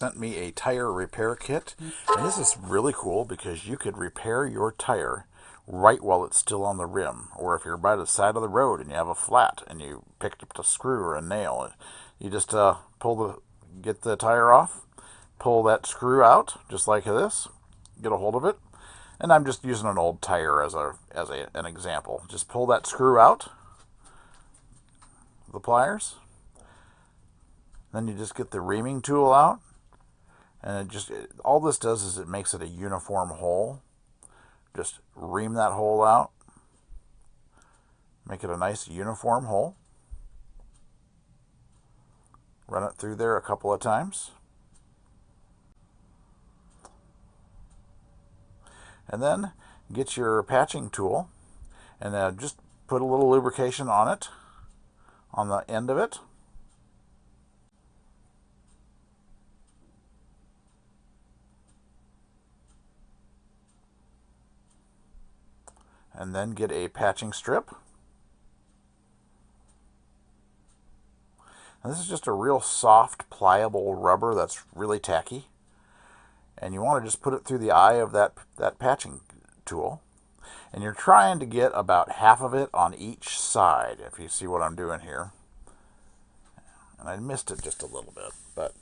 sent me a tire repair kit, and this is really cool because you could repair your tire right while it's still on the rim, or if you're by the side of the road and you have a flat and you picked up a screw or a nail, you just get the tire off, pull that screw out just like this, get a hold of it, and I'm just using an old tire as an example. Just pull that screw out, the pliers. Then you just get the reaming tool out, and all this does is it makes it a uniform hole. Just ream that hole out, make it a nice uniform hole. Run it through there a couple of times. And then get your patching tool and just put a little lubrication on it, on the end of it. And then get a patching strip. And this is just a real soft, pliable rubber that's really tacky. And you want to just put it through the eye of that patching tool. And you're trying to get about half of it on each side, if you see what I'm doing here. And I missed it just a little bit, but